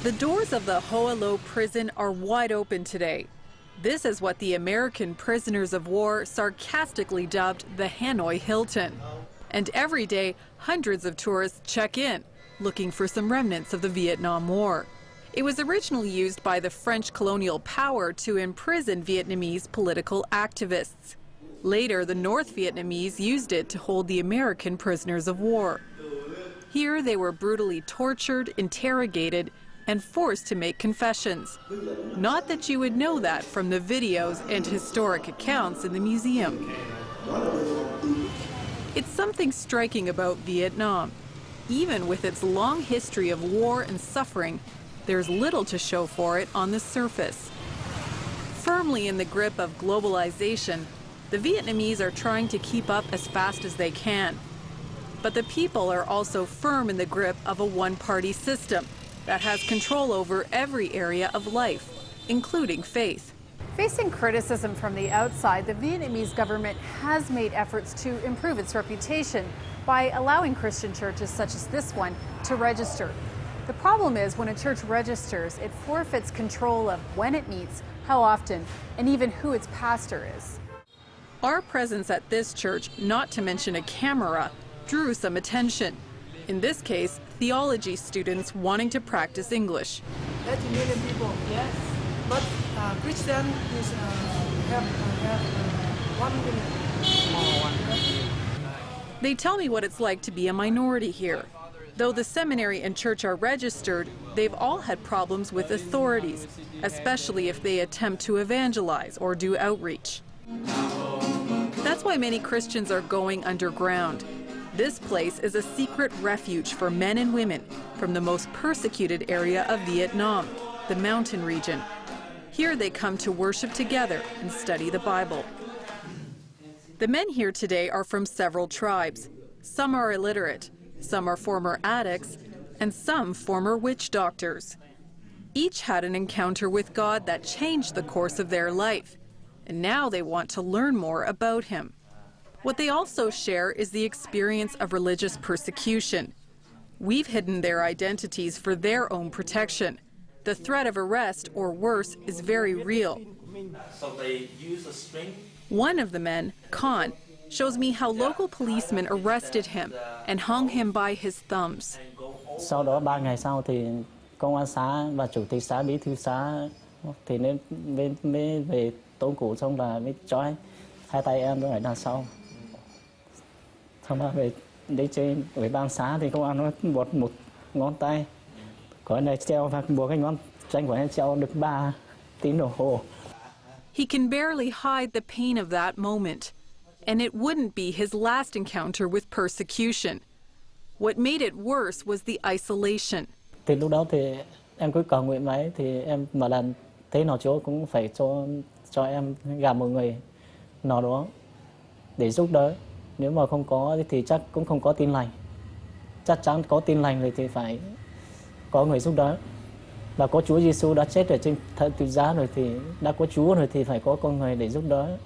The doors of the Hoa Lo prison are wide open today. This is what the American prisoners of war sarcastically dubbed the Hanoi Hilton. And every day, hundreds of tourists check in, looking for some remnants of the Vietnam War. It was originally used by the French colonial power to imprison Vietnamese political activists. Later, the North Vietnamese used it to hold the American prisoners of war. Here, they were brutally tortured, interrogated, and forced to make confessions. Not that you would know that from the videos and historic accounts in the museum. It's something striking about Vietnam. Even with its long history of war and suffering, there's little to show for it on the surface. Firmly in the grip of globalization, the Vietnamese are trying to keep up as fast as they can. But the people are also firm in the grip of a one-party system that has control over every area of life, including faith. Facing criticism from the outside, the Vietnamese government has made efforts to improve its reputation by allowing Christian churches such as this one to register. The problem is when a church registers, it forfeits control of when it meets, how often, and even who its pastor is. Our presence at this church, not to mention a camera, drew some attention. In this case, theology students wanting to practice English. 80 million people, yes. But Christian is have 1 million. They tell me what it's like to be a minority here. Though the seminary and church are registered, they've all had problems with authorities, especially if they attempt to evangelize or do outreach. That's why many Christians are going underground. This place is a secret refuge for men and women from the most persecuted area of Vietnam, the mountain region. Here they come to worship together and study the Bible. The men here today are from several tribes. Some are illiterate, some are former addicts, and some former witch doctors. Each had an encounter with God that changed the course of their life, and now they want to learn more about Him. What they also share is the experience of religious persecution. We've hidden their identities for their own protection. The threat of arrest, or worse, is very real. So they use a string. One of the men, Khan, shows me how local policemen arrested him and hung him by his thumbs. Sau đó 3 ngày sau thì công an xã và chủ tịch xã, bí thư xã thì mới về tống cổ xong là mới trói hai tay em ở đằng sau. Xong rồi về đến trên ủy ban xã thì công an nó buộc một ngón tay, có này treo và buộc cái ngón chân của em treo được 3 tiếng đồng hồ. He can barely hide the pain of that moment, and it wouldn't be his last encounter with persecution. What made it worse was the isolation. Thì lúc đó thì em cứ cầu nguyện máy thì em mà lần thế nào chỗ cũng phải cho em gặp một người nào đó để giúp đỡ. Nếu mà không có thì chắc cũng không có tin lành. Chắc chắn có tin lành rồi thì phải có người giúp đỡ. Và có Chúa Giêsu đã chết ở trên thập tự giá rồi thì đã có Chúa rồi thì phải có con người để giúp đỡ.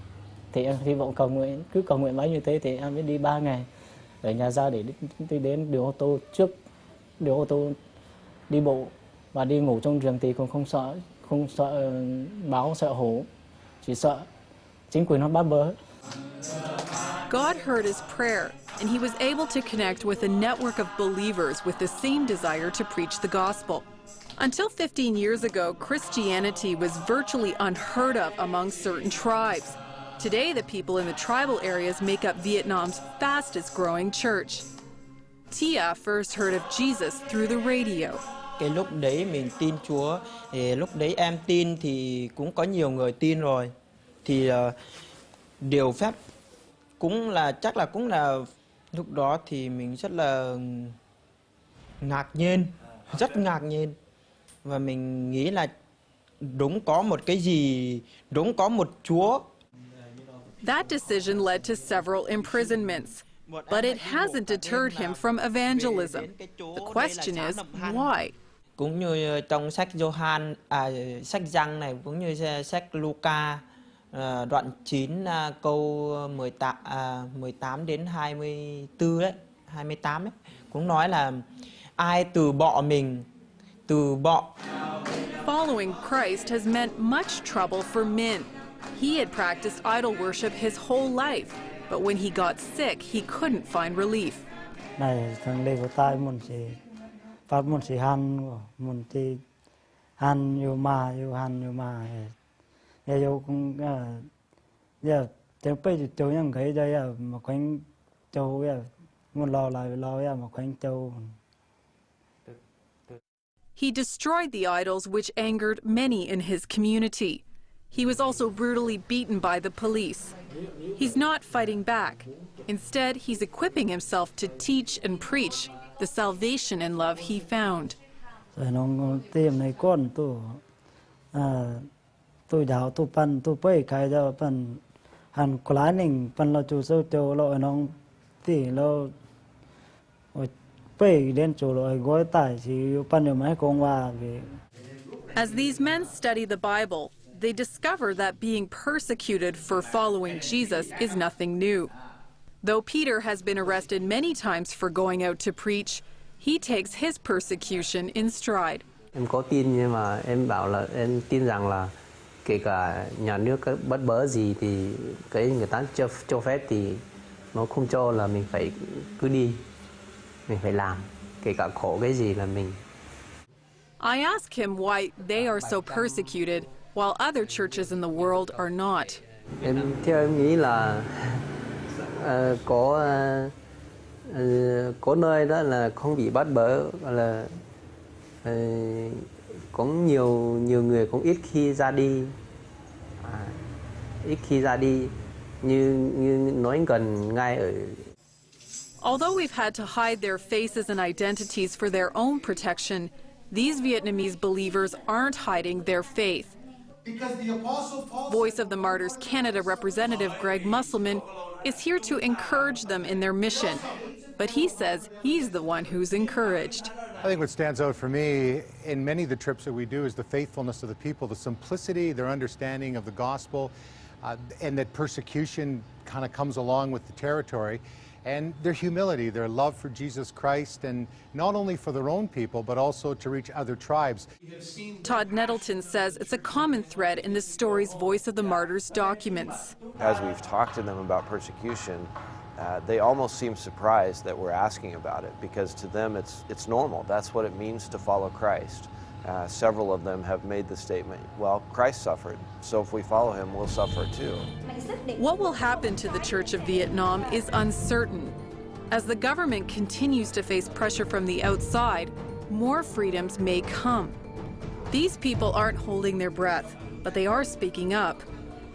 Thì em hy vọng cứ cầu nguyện mãi như thế thì em mới đi 3 ngày ở nhà ra để đi đến đường ô tô, trước đường ô tô đi bộ và đi ngủ trong rừng thì cũng không sợ báo, sợ hổ, chỉ sợ chính quyền nó bắt bớ. God heard his prayer, and he was able to connect with a network of believers with the same desire to preach the gospel. Until 15 years ago, Christianity was virtually unheard of among certain tribes. Today, the people in the tribal areas make up Vietnam's fastest growing church. Tia first heard of Jesus through the radio. Cái lúc đấy mình tin Chúa, thì lúc đấy em tin thì cũng có nhiều người tin rồi. Thì điều phép chắc là lúc đó thì mình rất là ngạc nhiên, rất ngạc nhiên. Và mình nghĩ là đúng có một cái gì, đúng có một Chúa. That decision led to several imprisonments, but it hasn't deterred him from evangelism. The question is, why? Cũng như trong sách sách Giăng này, cũng như sách Luca, đoạn 9 câu 18 đến 24 đấy, 28 đấy, cũng nói là ai từ bỏ mình từ bỏ. Following Christ has meant much trouble for Min. He had practiced idol worship his whole life, but when he got sick, he couldn't find relief. Này thằng lê của tai muốn chỉ phát muốn chỉ han muốn chỉ han yêu mà yêu cũng giờ tiếng bây giờ những cái đây mà quanh châu muốn lo lại mà quanh châu. He destroyed the idols which angered many in his community. He was also brutally beaten by the police. He's not fighting back. Instead, he's equipping himself to teach and preach the salvation and love he found. Rồi nó tìm này con tôi đào tôi pan tôi bơi cái đó pan han quá nín pan lo chú sâu châu lo nó tỉ lo bơi đến chỗ lo gói tải chỉ pan được mấy con qua về. As these men study the Bible, they discover that being persecuted for following Jesus is nothing new. Though Peter has been arrested many times for going out to preach, he takes his persecution in stride. Em có tin nhưng mà em bảo là em tin rằng là kể cả nhà nước có bất bớ gì thì cái người ta cho phép thì nó không cho là mình phải cứ đi, mình phải làm, kể cả khổ cái gì là mình. I ask him why they are so persecuted while other churches in the world are not. Theo em nghĩ là có nơi đó là không bị bắt bớ, là có nhiều người cũng ít khi ra đi như nói gần ngay ở. Although we've had to hide their faces and identities for their own protection, these Vietnamese believers aren't hiding their faith. Voice of the Martyrs Canada representative Greg Musselman is here to encourage them in their mission, but he says he's the one who's encouraged. I think what stands out for me in many of the trips that we do is the faithfulness of the people, the simplicity, their understanding of the gospel, and that persecution kind of comes along with the territory, and their humility, their love for Jesus Christ, and not only for their own people, but also to reach other tribes. Todd Nettleton says it's a common thread in the story's Voice of the Martyrs documents. As we've talked to them about persecution, they almost seem surprised that we're asking about it, because to them it's normal. That's what it means to follow Christ. Several of them have made the statement, well, Christ suffered, so if we follow him, we'll suffer too. What will happen to the Church of Vietnam is uncertain. As the government continues to face pressure from the outside, more freedoms may come. These people aren't holding their breath, but they are speaking up,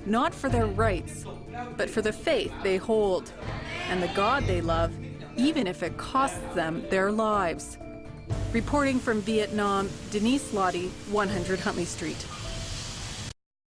not for their rights, but for the faith they hold and the God they love, even if it costs them their lives. Reporting from Vietnam, Denise Lottie, 100 Huntley Street.